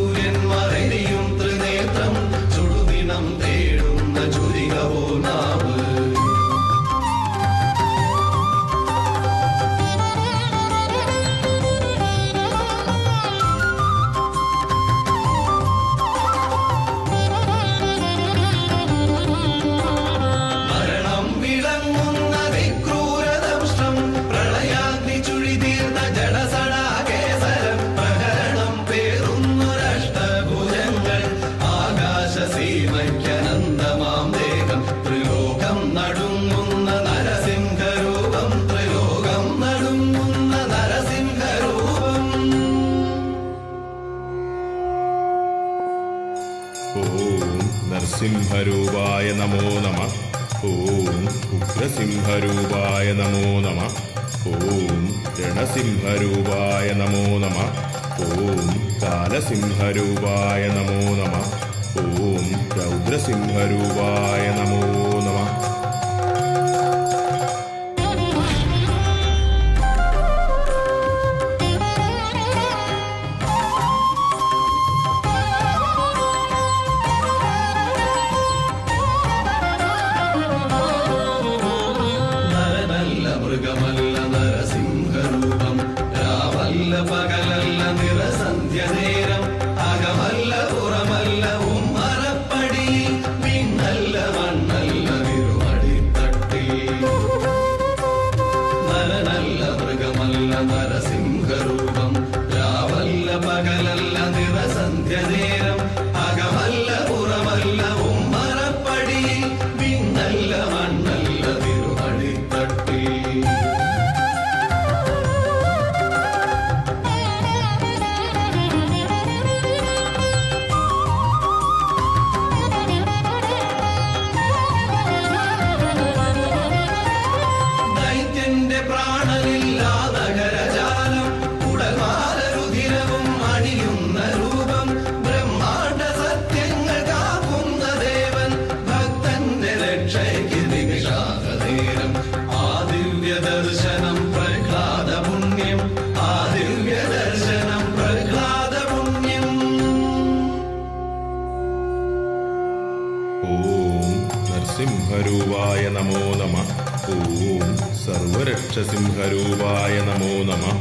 സൂര്യൻ മറയും ത്രിനേത്രം ചുടുദിനം തേടുന്ന ചുരികവോ നാവ്. നരസിംഹരൂപായ നമോ നമഃ. ഓം ഉഗ്രസിംഹരൂപായ നമോ നമഃ. ഓം രണസിംഹരൂപായ നമോ നമഃ. ഓം കാലസിംഹരൂപായ നമോ നമഃ. ഓം രൗദ്രസിംഹരൂപായ നമോ നമഃ. മൃഗമല്ല നരസിംഹരൂപം, രാവല്ല പകലല്ല നിറസന്ധ്യ നേരം, അകമല്ല പുറമല്ല ഉമ്മറപ്പടി, പിന്നല്ല മണ്ണല്ല തിരുമടിത്തട്ടി. നരനല്ല മൃഗമല്ല നരസിംഹരൂപം, രാവല്ല പകലല്ല നിറസന്ധ്യ നേരം, അകമല്ല പുറമല്ല ഉമ്മറപ്പടി, പിന്നല്ല മണ്ണല്ല തിരുമടിത്തട്ടി. ദൈത്യന്റെ പ്രാണനില്ലാതകരജാലം, ഉടൽമാലരുധിരവും അണിയുന്ന രൂപം, ബ്രഹ്മാണ്ഡ സത്യങ്ങൾ കാക്കുന്ന ദേവൻ, ഭക്തന്റെ രക്ഷയ്ക്ക് നിമിഷാകനേരം. ആ ദിവ്യ ദർശനം പ്രഹ്ലാദ പുണ്യം, ആ ദിവ്യ ദർശനം പ്രഹ്ലാദ പുണ്യം. ഓം നരസിംഹരൂപായ നമോ നമഃ. ഓം സർവരക്ഷസിംഹരൂപായ നമോ നമഃ.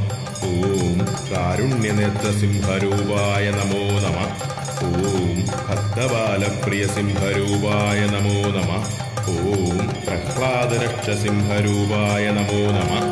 ഓം കാരുണ്യനേത്രസിംഹരൂപായ നമോ നമഃ. ഓം ഭക്തബാലപ്രിയസിംഹരൂപായ നമോ നമഃ. ഓം പ്രഹ്ലാദരക്ഷസിംഹരൂപായ നമോ നമഃ.